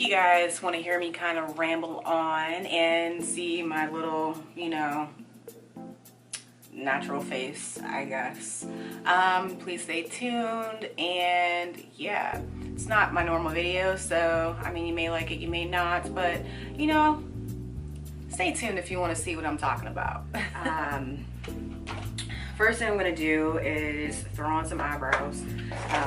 you guys want to hear me kind of ramble on and see my little, you know, natural face, I guess, please stay tuned. And yeah, it's not my normal video, so I mean, you may like it, you may not, but you know, stay tuned if you want to see what I'm talking about. First thing I'm going to do is throw on some eyebrows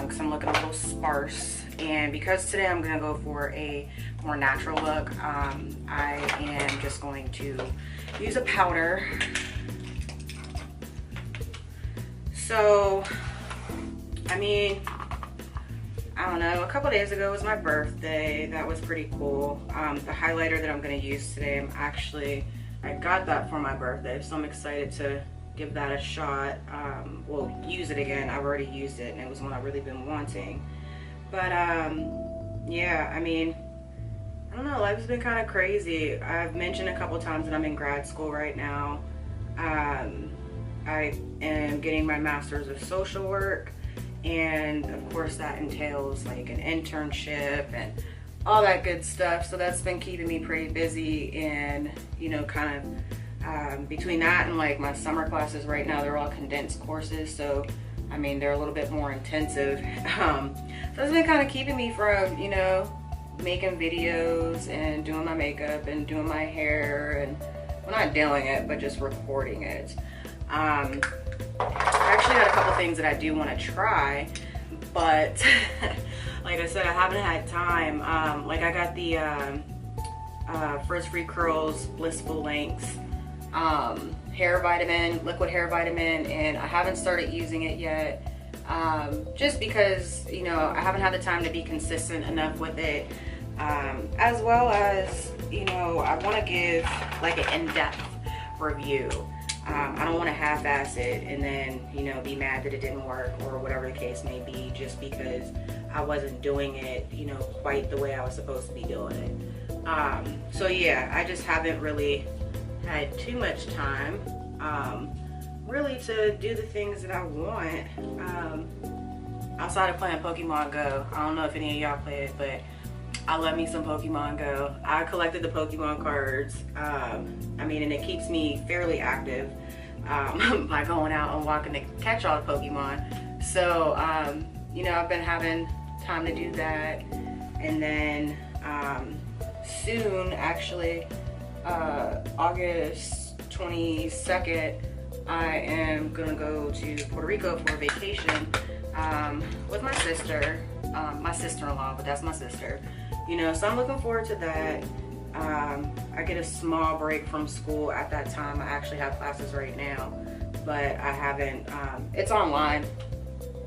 because I'm looking a little sparse, and because today I'm going to go for a more natural look, I am just going to use a powder. So, I mean, I don't know, a couple days ago was my birthday. That was pretty cool. The highlighter that I'm going to use today, I got that for my birthday, so I'm excited to give that a shot. Well, use it again. I've already used it and it was one I've really been wanting. But yeah, I mean, I don't know, life's been kind of crazy. I've mentioned a couple times that I'm in grad school right now. I am getting my master's of social work, and of course that entails like an internship and all that good stuff. So that's been keeping me pretty busy, and you know, kind of between that and like my summer classes right now, they're all condensed courses, so I mean, they're a little bit more intensive. So it's been kind of keeping me from, you know, making videos and doing my makeup and doing my hair, and well, not doing it, but just recording it. I actually got a couple things that I do want to try, but like I said, I haven't had time. Like I got the Frizz-Free Curls Blissful Lengths hair vitamin, liquid hair vitamin, and I haven't started using it yet, just because, you know, I haven't had the time to be consistent enough with it, as well as, you know, I want to give like an in-depth review. I don't want to half-ass it and then, you know, be mad that it didn't work or whatever the case may be, just because I wasn't doing it, you know, quite the way I was supposed to be doing it. So yeah, I just haven't really had too much time really to do the things that I want outside of playing Pokemon Go. I don't know if any of y'all play it, but I love me some Pokemon Go. I collected the Pokemon cards. I mean, and it keeps me fairly active by going out and walking to catch all the Pokemon. So you know, I've been having time to do that, and then soon, actually, August 22nd, I am gonna go to Puerto Rico for a vacation with my sister, my sister-in-law, but that's my sister. You know, so I'm looking forward to that. I get a small break from school at that time. I actually have classes right now, but I haven't, it's online,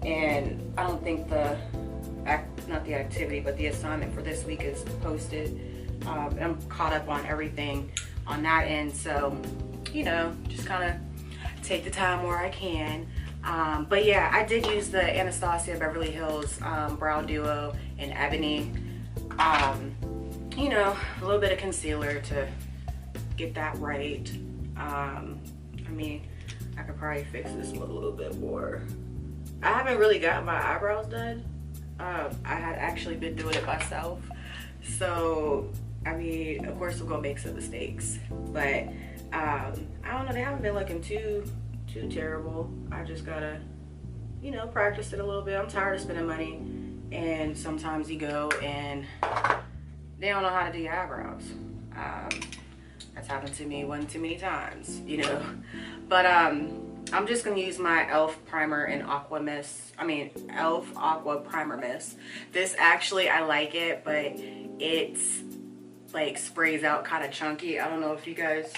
and I don't think not the activity, but the assignment for this week is posted. I'm caught up on everything on that end, so you know, just kind of take the time where I can. But yeah, I did use the Anastasia Beverly Hills Brow Duo in Ebony. You know, a little bit of concealer to get that right. I mean, I could probably fix this look a little bit more. I haven't really got my eyebrows done. I had actually been doing it myself, so I mean, of course we're gonna make some mistakes, but I don't know, they haven't been looking too terrible. I just gotta, you know, practice it a little bit. I'm tired of spending money, and sometimes you go and they don't know how to do your eyebrows. That's happened to me one too many times, you know. But I'm just gonna use my e.l.f. primer in Aqua Mist. I mean, e.l.f. Aqua Primer Mist. This actually, I like it, but it's like sprays out kind of chunky. I don't know if you guys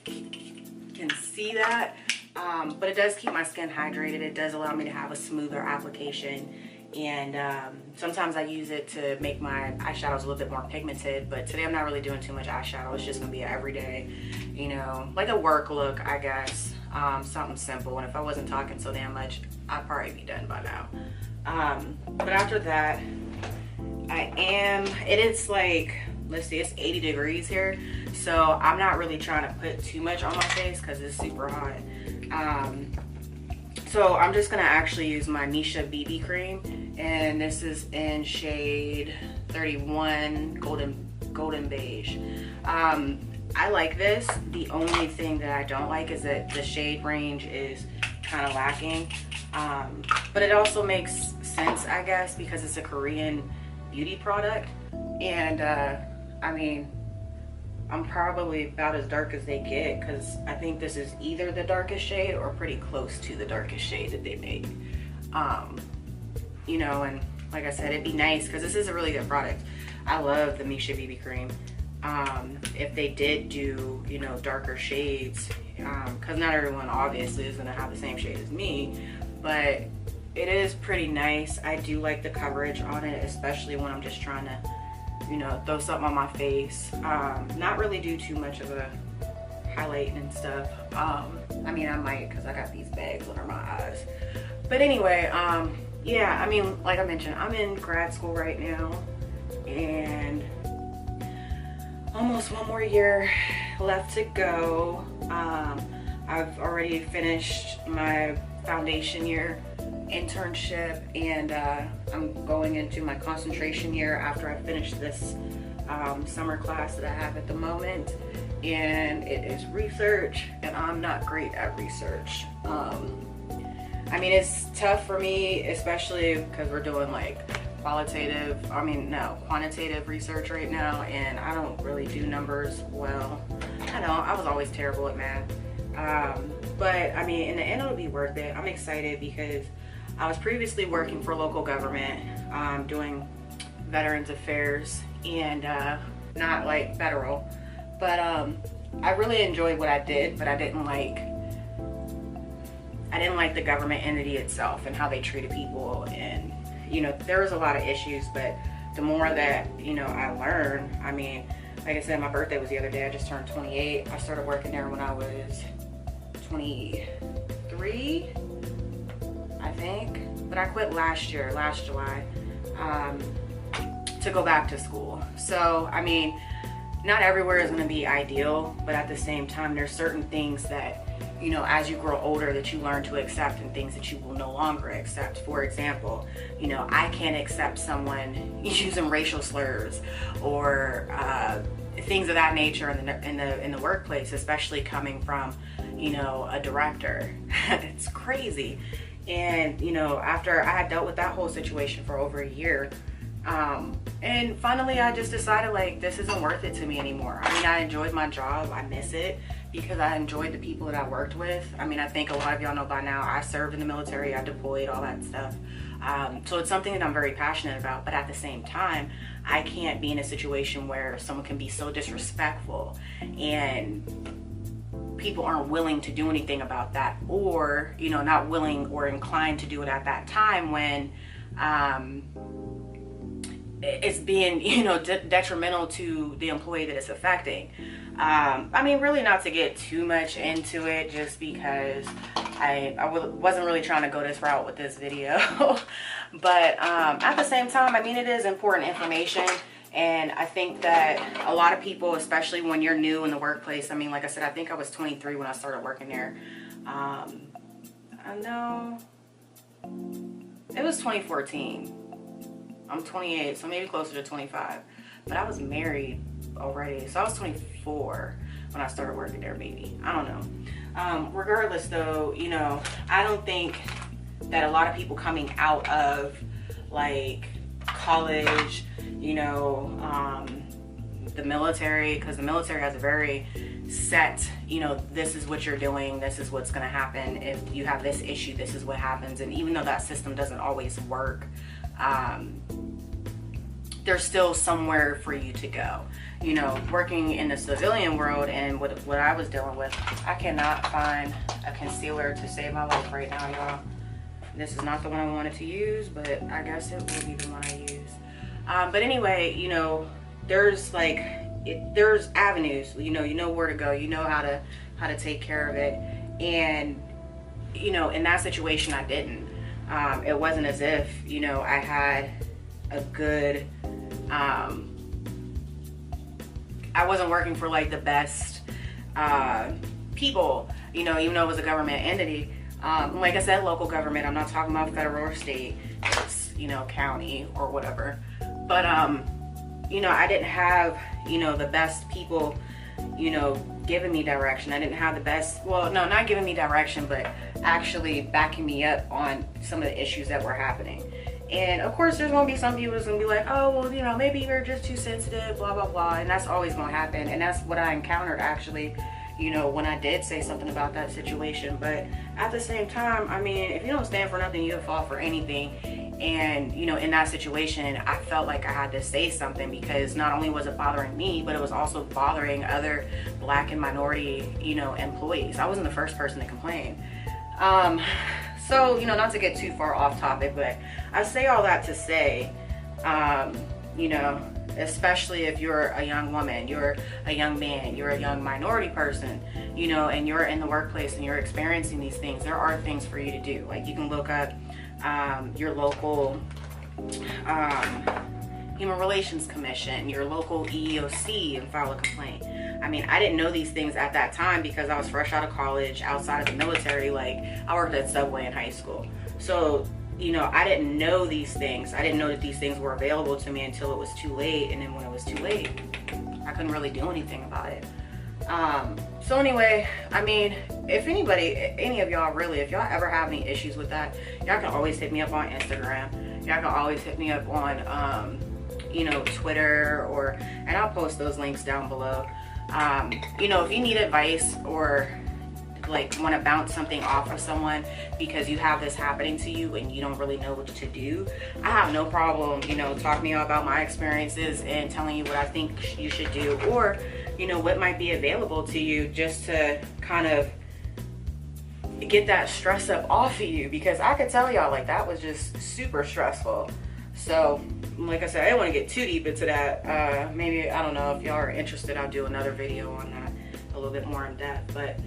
can see that, but it does keep my skin hydrated. It does allow me to have a smoother application, and sometimes I use it to make my eyeshadows a little bit more pigmented, but today I'm not really doing too much eyeshadow. It's just gonna be an everyday, you know, like a work look, I guess. Something simple, and if I wasn't talking so damn much, I'd probably be done by now. But after that, it is like, let's see, it's 80 degrees here, so I'm not really trying to put too much on my face because it's super hot. So I'm just gonna actually use my Misha BB cream, and this is in shade 31 golden beige. I like this. The only thing that I don't like is that the shade range is kind of lacking, but it also makes sense, I guess, because it's a Korean beauty product. And I mean, I'm probably about as dark as they get, because I think this is either the darkest shade or pretty close to the darkest shade that they make. You know, and like I said, it'd be nice because this is a really good product. I love the Misha BB cream. If they did do, you know, darker shades, because not everyone obviously is going to have the same shade as me, but it is pretty nice. I do like the coverage on it, especially when I'm just trying to, you know, throw something on my face. Not really do too much of a highlight and stuff. I mean, I might, because I got these bags under my eyes. But anyway, yeah, I mean, like I mentioned, I'm in grad school right now, and almost one more year left to go. I've already finished my foundation year internship, and I'm going into my concentration year after I finish this summer class that I have at the moment, and it is research, and I'm not great at research. I mean, it's tough for me, especially because we're doing like quantitative research right now, and I don't really do numbers well. I know, I was always terrible at math. But I mean, in the end, it'll be worth it. I'm excited because I was previously working for local government, doing Veterans Affairs, and not like federal, but I really enjoyed what I did, but I didn't like the government entity itself and how they treated people. And you know, there was a lot of issues, but the more that, you know, I learned, I mean, like I said, my birthday was the other day. I just turned 28. I started working there when I was 23, I think, but I quit last July, to go back to school. So, I mean, not everywhere is going to be ideal, but at the same time, there's certain things that, you know, as you grow older, that you learn to accept, and things that you will no longer accept. For example, you know, I can't accept someone using racial slurs or things of that nature in the workplace, especially coming from, you know, a director. It's crazy. And you know, after I had dealt with that whole situation for over a year, and finally I just decided, like, this isn't worth it to me anymore. I mean, I enjoyed my job, I miss it, because I enjoyed the people that I worked with. I mean, I think a lot of y'all know by now, I served in the military, I deployed, all that stuff. So it's something that I'm very passionate about, but at the same time, I can't be in a situation where someone can be so disrespectful and people aren't willing to do anything about that, or, you know, not willing or inclined to do it at that time when it's being, you know, detrimental to the employee that it's affecting. I mean, really not to get too much into it, just because I wasn't really trying to go this route with this video. But at the same time, I mean, it is important information. And I think that a lot of people, especially when you're new in the workplace, I mean, like I said, I think I was 23 when I started working there. I know it was 2014. I'm 28, so maybe closer to 25. But I was married already, so I was 24 when I started working there, maybe. I don't know. Regardless, though, you know, I don't think that a lot of people coming out of, like, college, you know, the military, because the military has a very set, you know, this is what you're doing, this is what's going to happen. If you have this issue, this is what happens. And even though that system doesn't always work, there's still somewhere for you to go. You know, working in the civilian world and what I was dealing with, I cannot find a concealer to save my life right now, y'all. This is not the one I wanted to use, but I guess it will be the one I use. But anyway, you know, there's like, there's avenues, you know where to go, you know how to take care of it. And, you know, in that situation, I didn't. It wasn't as if, you know, I had a good, I wasn't working for like the best people, you know, even though it was a government entity. Like I said, local government, I'm not talking about federal or state, it's, you know, county or whatever. But, you know, I didn't have, you know, the best people, you know, giving me direction. I didn't have the best, well, no, not giving me direction, but actually backing me up on some of the issues that were happening. And of course, there's gonna be some people that's gonna be like, oh, well, you know, maybe you're just too sensitive, blah, blah, blah. And that's always gonna happen. And that's what I encountered actually, you know, when I did say something about that situation. But at the same time, I mean, if you don't stand for nothing, you'll fall for anything. And, you know, in that situation, I felt like I had to say something, because not only was it bothering me, but it was also bothering other Black and minority, you know, employees. I wasn't the first person to complain. So, you know, not to get too far off topic, but I say all that to say, you know, especially if you're a young woman, you're a young man, you're a young minority person, you know, and you're in the workplace and you're experiencing these things, there are things for you to do. Like, you can look up your local Human Relations Commission, your local EEOC, and file a complaint. I mean, I didn't know these things at that time because I was fresh out of college, outside of the military. Like, I worked at Subway in high school. So, you know, I didn't know these things. I didn't know that these things were available to me until it was too late. And then when it was too late, I couldn't really do anything about it. So anyway, I mean, if anybody, any of y'all really, if y'all ever have any issues with that, y'all can always hit me up on Instagram. Y'all can always hit me up on, you know, Twitter, and I'll post those links down below. You know, if you need advice or like want to bounce something off of someone because you have this happening to you and you don't really know what to do, I have no problem, you know, talking to you about my experiences and telling you what I think you should do, or, you know, what might be available to you, just to kind of get that stress up off of you, because I could tell y'all, like, that was just super stressful. So, like I said, I don't want to get too deep into that. Maybe, I don't know, if y'all are interested, I'll do another video on that a little bit more in depth. But,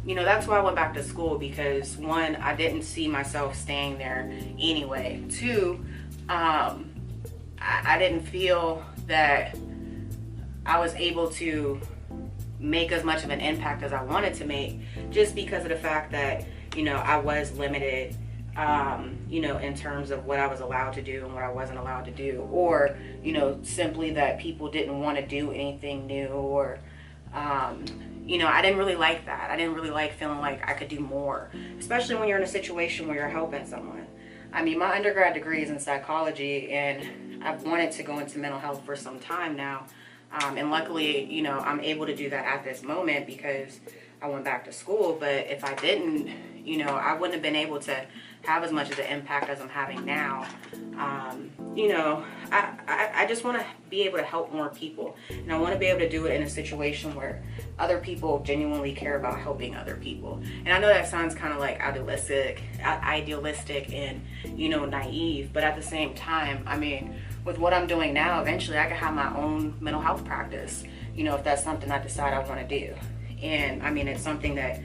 you know, that's why I went back to school, because one, I didn't see myself staying there anyway. Two, I didn't feel that I was able to make as much of an impact as I wanted to make, just because of the fact that, you know, I was limited, you know, in terms of what I was allowed to do and what I wasn't allowed to do, or, you know, simply that people didn't want to do anything new, or, you know, I didn't really like that. I didn't really like feeling like I could do more, especially when you're in a situation where you're helping someone. I mean, my undergrad degree is in psychology, and I've wanted to go into mental health for some time now. And luckily, you know, I'm able to do that at this moment because I went back to school. But if I didn't, you know, I wouldn't have been able to have as much of the impact as I'm having now. You know, I just want to be able to help more people, and I want to be able to do it in a situation where other people genuinely care about helping other people. And I know that sounds kind of like idealistic and, you know, naive, but at the same time, I mean, with what I'm doing now, eventually I can have my own mental health practice, you know, if that's something I decide I want to do. And I mean, it's something that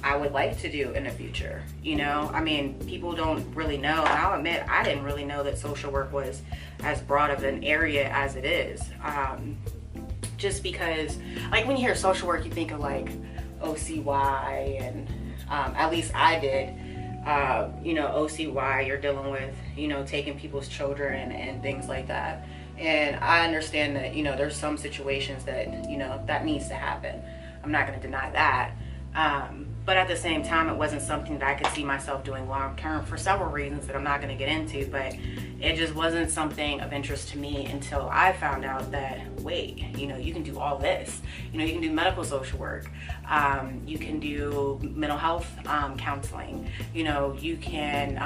I would like to do in the future, you know. I mean, people don't really know, and I'll admit I didn't really know that social work was as broad of an area as it is. Just because, like, when you hear social work, you think of like OCY, and at least I did. You know, OCY, you're dealing with, you know, taking people's children and things like that. And I understand that, you know, there's some situations that, you know, that needs to happen. I'm not going to deny that. But at the same time, it wasn't something that I could see myself doing long term for several reasons that I'm not going to get into. But it just wasn't something of interest to me until I found out that, wait, you know, you can do all this. You know, you can do medical social work. You can do mental health counseling. You know, you can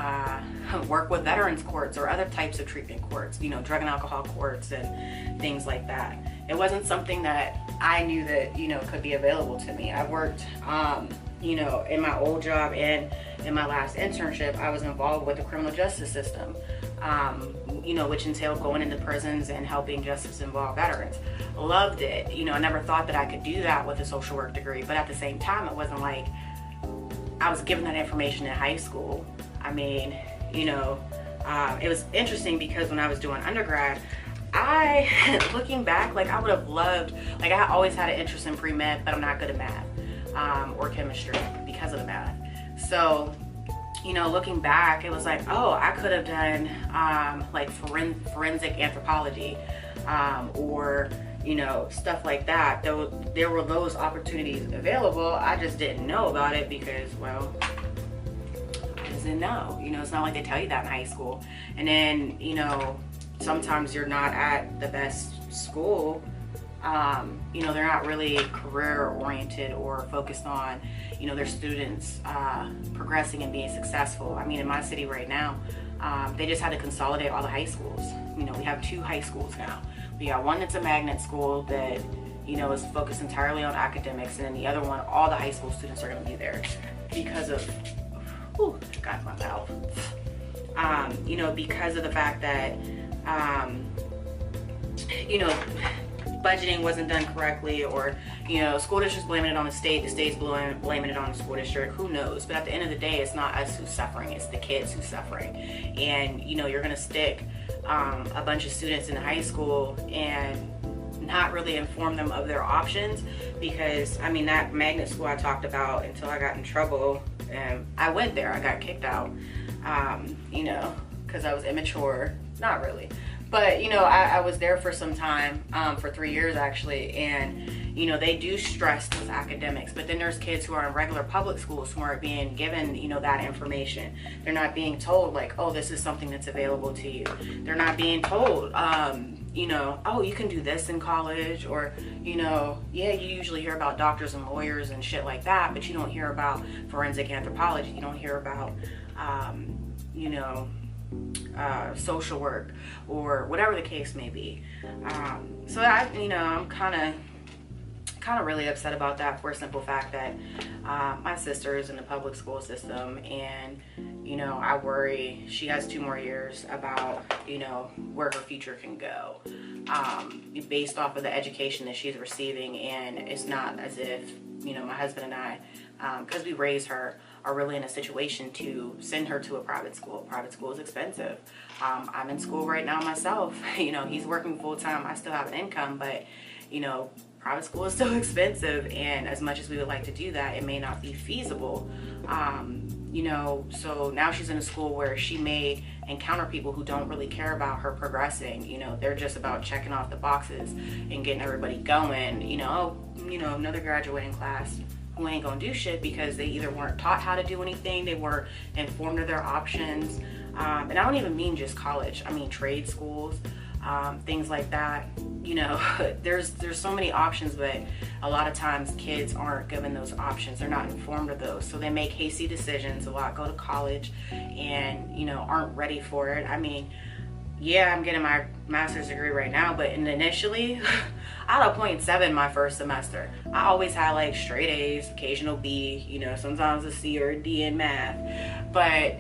work with veterans courts or other types of treatment courts, you know, drug and alcohol courts and things like that. It wasn't something that I knew that, you know, could be available to me. I worked, you know, in my old job and in my last internship, I was involved with the criminal justice system, you know, which entailed going into prisons and helping justice-involved veterans. Loved it. You know, I never thought that I could do that with a social work degree, but at the same time, it wasn't like I was given that information in high school. I mean, you know, it was interesting because when I was doing undergrad, looking back, like, I would have loved, like, I always had an interest in pre-med, but I'm not good at math or chemistry because of the math. So, you know, looking back, it was like, oh, I could have done like forensic anthropology, or, you know, stuff like that. There were those opportunities available. I just didn't know about it because, well, I just didn't know. You know, it's not like they tell you that in high school. And then, you know, sometimes you're not at the best school. You know, they're not really career oriented or focused on, you know, their students progressing and being successful. I mean, in my city right now, they just had to consolidate all the high schools. You know, we have 2 high schools now. We got one that's a magnet school that, you know, is focused entirely on academics, and then the other one, all the high school students are going to be there because of, whew, got my mouth. You know, because of the fact that, you know, budgeting wasn't done correctly, or, you know, school district's blaming it on the state's blaming it on the school district, who knows. But at the end of the day, it's not us who's suffering, it's the kids who's suffering. And, you know, you're gonna stick a bunch of students in high school and not really inform them of their options, because, I mean, that magnet school I talked about, until I got in trouble, I went there, I got kicked out, you know, because I was immature. Not really. But, you know, I was there for some time, for 3 years actually, and, you know, they do stress those academics, but then there's kids who are in regular public schools who aren't being given, you know, that information. They're not being told, like, oh, this is something that's available to you. They're not being told, you know, oh, you can do this in college, or, you know, yeah, you usually hear about doctors and lawyers and shit like that, but you don't hear about forensic anthropology. You don't hear about, you know, social work, or whatever the case may be. So I, you know, I'm kind of really upset about that, for a simple fact that my sister is in the public school system, and, you know, I worry she has 2 more years about, you know, where her future can go, based off of the education that she's receiving. And it's not as if, you know, my husband and I, because we raised her, are really in a situation to send her to a private school. Private school is expensive. I'm in school right now myself. You know, he's working full time. I still have an income, but, you know, private school is still expensive. And as much as we would like to do that, it may not be feasible. You know, so now she's in a school where she may encounter people who don't really care about her progressing. You know, they're just about checking off the boxes and getting everybody going. You know, oh, you know, another graduating class who ain't gonna do shit because they either weren't taught how to do anything, they weren't informed of their options. And I don't even mean just college, I mean trade schools, things like that. You know, there's so many options, but a lot of times kids aren't given those options. They're not informed of those, so they make hasty decisions. A lot go to college and, you know, aren't ready for it. I mean, yeah, I'm getting my master's degree right now, but initially, I had a 0.7 my first semester. I always had like straight A's, occasional B, you know, sometimes a C or a D in math. But,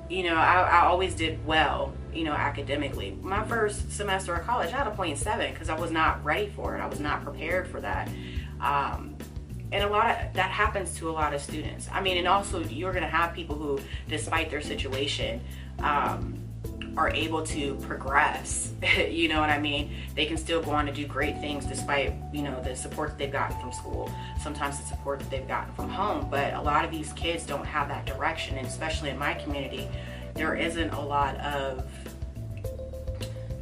you know, I always did well, you know, academically. My first semester of college, I had a 0.7 because I was not ready for it. I was not prepared for that. And a lot of that happens to a lot of students. I mean, and also you're gonna have people who, despite their situation, are able to progress. You know what I mean? They can still go on to do great things despite, you know, the support that they've gotten from school, sometimes the support that they've gotten from home. But a lot of these kids don't have that direction, and especially in my community, there isn't a lot of,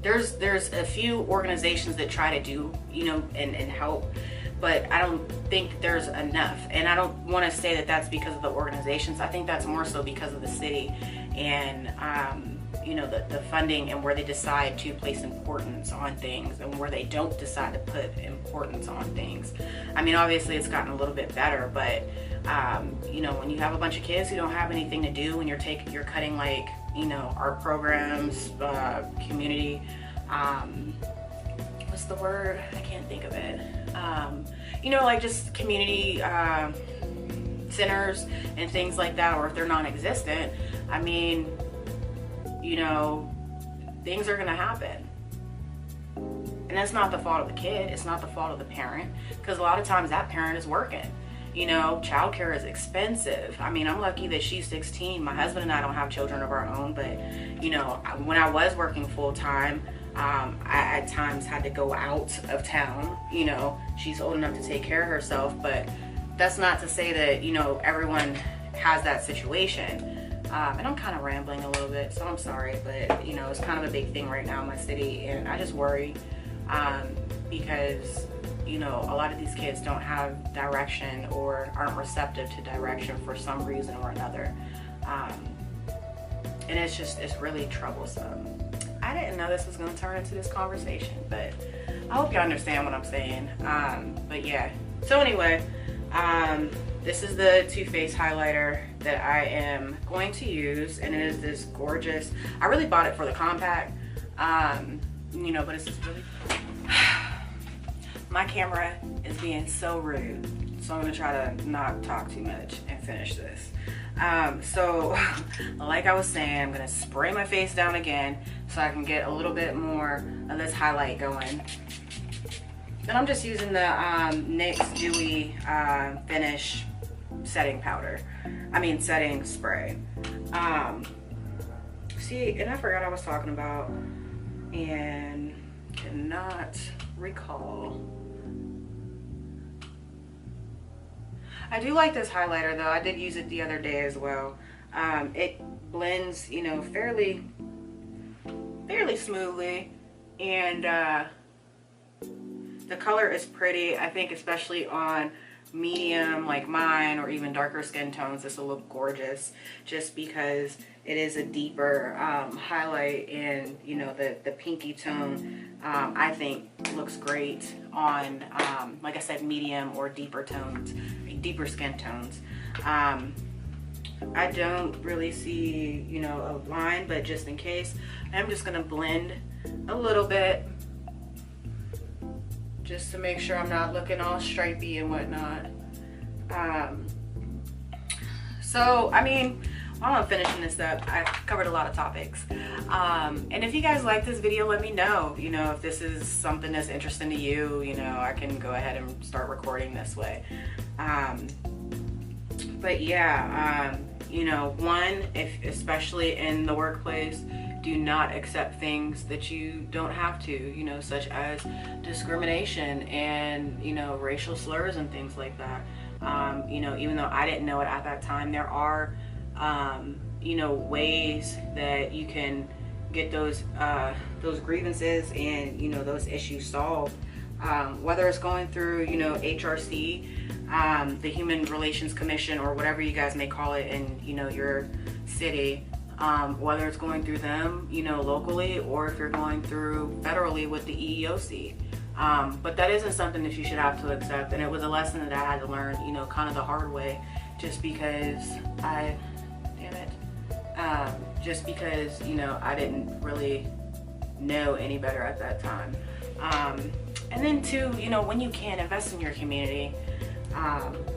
there's a few organizations that try to do, you know, and help, but I don't think there's enough. And I don't want to say that that's because of the organizations. I think that's more so because of the city and you know, the funding, and where they decide to place importance on things and where they don't decide to put importance on things. I mean, obviously it's gotten a little bit better, but you know, when you have a bunch of kids who don't have anything to do, and you're cutting, like, you know, art programs, community, what's the word? I can't think of it. You know, like just community centers and things like that, or if they're non-existent, I mean, you know, things are gonna happen. And that's not the fault of the kid, it's not the fault of the parent, because a lot of times that parent is working. You know, childcare is expensive. I mean, I'm lucky that she's 16. My husband and I don't have children of our own, but, you know, when I was working full time, I at times had to go out of town. You know, she's old enough to take care of herself, but that's not to say that, you know, everyone has that situation. And I'm kind of rambling a little bit, so I'm sorry, but you know, it's kind of a big thing right now in my city, and I just worry because you know, a lot of these kids don't have direction or aren't receptive to direction for some reason or another. And it's really troublesome. I didn't know this was going to turn into this conversation, but I hope you understand what I'm saying. But yeah, so anyway, this is the Too Faced highlighter that I am going to use, and it is this gorgeous, I really bought it for the compact, you know, but it's just really, my camera is being so rude, so I'm gonna try to not talk too much and finish this. So like I was saying, I'm gonna spray my face down again so I can get a little bit more of this highlight going. And I'm just using the NYX Dewy Finish setting powder. I mean setting spray. See, and I forgot I was talking about and cannot recall. I do like this highlighter though. I did use it the other day as well. It blends, you know, fairly smoothly, and the color is pretty. I think especially on medium like mine or even darker skin tones, this will look gorgeous just because it is a deeper highlight, and you know, the pinky tone I think looks great on like I said, medium or deeper tones, deeper skin tones. I don't really see, you know, a line, but just in case, I'm just gonna blend a little bit just to make sure I'm not looking all stripey and whatnot. So I mean, while I'm finishing this up, I covered a lot of topics. And if you guys like this video, let me know, you know, if this is something that's interesting to you, you know, I can go ahead and start recording this way. But yeah, you know, one, especially in the workplace, do not accept things that you don't have to, you know, such as discrimination and, you know, racial slurs and things like that. You know, even though I didn't know it at that time, there are, you know, ways that you can get those grievances and, you know, those issues solved. Whether it's going through, you know, HRC, the Human Relations Commission, or whatever you guys may call it in, you know, your city, whether it's going through them, you know, locally, or if you're going through federally with the EEOC. But that isn't something that you should have to accept, and it was a lesson that I had to learn, you know, kind of the hard way, just because just because, you know, I didn't really know any better at that time. And then two, you know, when you can, invest in your community.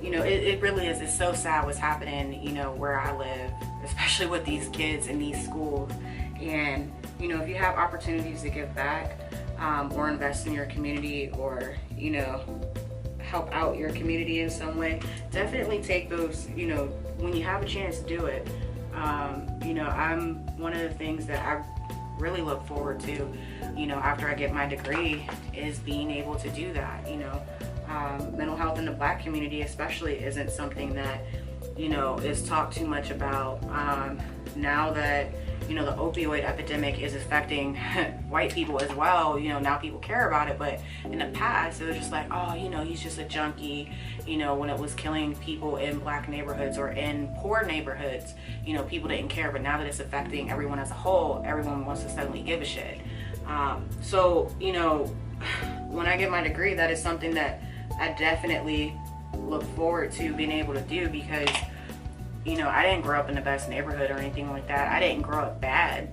You know, it really is, it's so sad what's happening, you know, where I live, especially with these kids in these schools. And, you know, if you have opportunities to give back, or invest in your community, or, you know, help out your community in some way, definitely take those, you know, when you have a chance to do it. You know, one of the things that I really look forward to, you know, after I get my degree, is being able to do that. You know, mental health in the Black community especially isn't something that, you know, is talked too much about. Now that, you know, the opioid epidemic is affecting white people as well, you know, now people care about it. But in the past, it was just like, oh, you know, he's just a junkie. You know, when it was killing people in Black neighborhoods or in poor neighborhoods, you know, people didn't care. But now that it's affecting everyone as a whole, everyone wants to suddenly give a shit. So, you know, when I get my degree, that is something that I definitely look forward to being able to do, because, you know, I didn't grow up in the best neighborhood or anything like that. I didn't grow up bad.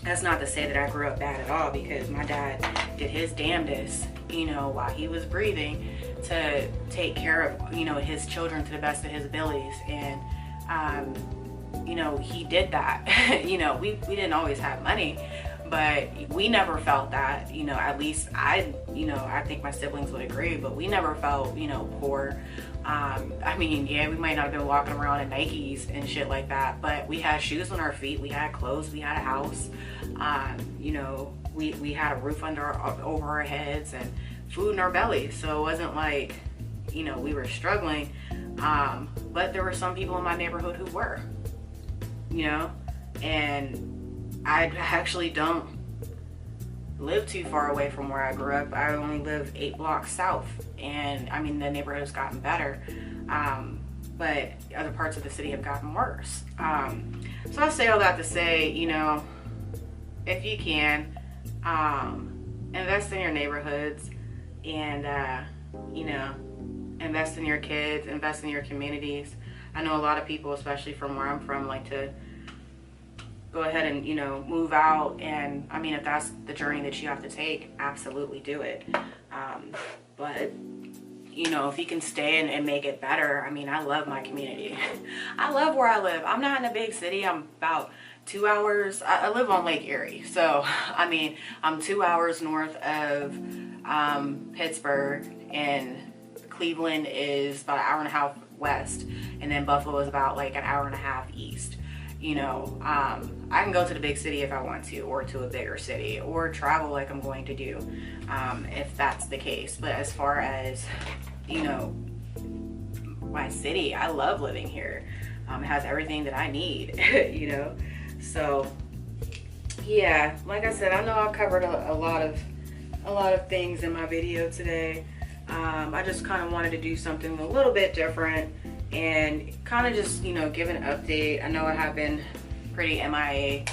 That's not to say that I grew up bad at all, because my dad did his damnedest, you know, while he was breathing, to take care of, you know, his children to the best of his abilities. And, you know, he did that. You know, we didn't always have money, but we never felt that, you know, at least I think my siblings would agree, but we never felt, you know, poor. I mean, yeah, we might not have been walking around in Nikes and shit like that, but we had shoes on our feet, we had clothes, we had a house, you know, we had a roof over our heads and food in our bellies. So it wasn't like, you know, we were struggling, But there were some people in my neighborhood who were, you know, and I actually don't live too far away from where I grew up. I only live 8 blocks south, and I mean, the neighborhood has gotten better, but other parts of the city have gotten worse. So I say all that to say, you know, if you can, invest in your neighborhoods, and you know, invest in your kids, invest in your communities. I know a lot of people, especially from where I'm from, like to go ahead and, you know, move out, and I mean, if that's the journey that you have to take, absolutely do it. But you know, if you can stay and make it better, I mean, I love my community. I love where I live. I'm not in a big city. I'm about 2 hours. I live on Lake Erie, so I mean, I'm 2 hours north of Pittsburgh, and Cleveland is about 1.5 hours west, and then Buffalo is about like 1.5 hours east. You know, I can go to the big city if I want to, or to a bigger city, or travel like I'm going to do, if that's the case. But as far as, you know, my city, I love living here. It has everything that I need, you know. So yeah, like I said, I know I covered a lot of things in my video today. I just kind of wanted to do something a little bit different and kind of just, you know, give an update. I know I have been pretty MIA.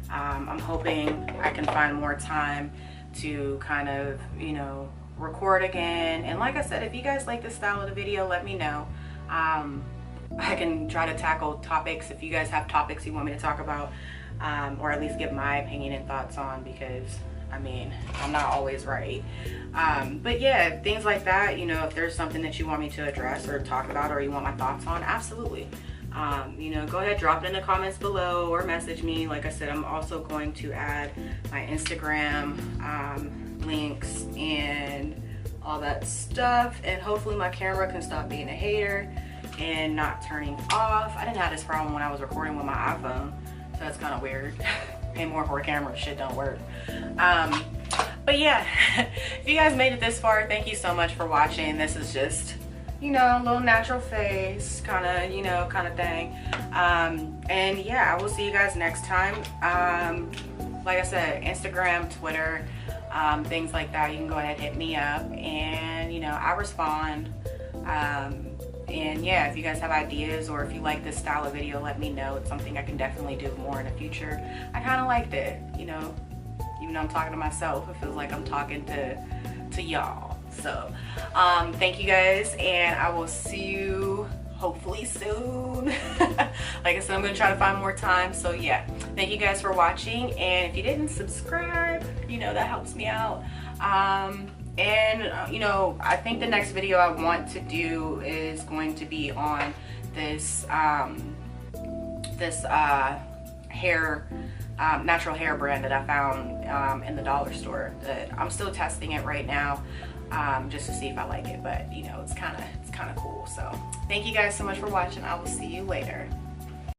I'm hoping I can find more time to kind of, you know, record again. And like I said, if you guys like this style of the video, let me know. I can try to tackle topics if you guys have topics you want me to talk about, or at least give my opinion and thoughts on, because I mean, I'm not always right. But yeah, things like that, you know, if there's something that you want me to address or talk about, or you want my thoughts on, absolutely. You know, go ahead, drop it in the comments below or message me. Like I said, I'm also going to add my Instagram links and all that stuff. And hopefully my camera can stop being a hater and not turning off. I didn't have this problem when I was recording with my iPhone, so that's kind of weird. Pay more for a camera, shit don't work. But yeah, if you guys made it this far, thank you so much for watching. This is just, you know, a little natural face kind of, you know, kind of thing. And yeah, I will see you guys next time. Like I said, Instagram, Twitter, things like that, you can go ahead and hit me up, and you know, I respond. And yeah, if you guys have ideas, or if you like this style of video, let me know. It's something I can definitely do more in the future. I kind of liked it, you know, even though I'm talking to myself, it feels like I'm talking to y'all. So thank you guys, and I will see you hopefully soon. Like I said, I'm gonna try to find more time. So yeah, thank you guys for watching, and if you didn't subscribe, you know, that helps me out. And you know, I think the next video I want to do is going to be on this hair natural hair brand that I found in the dollar store. That I'm still testing it right now, just to see if I like it, but you know, it's kind of cool. So thank you guys so much for watching. I will see you later.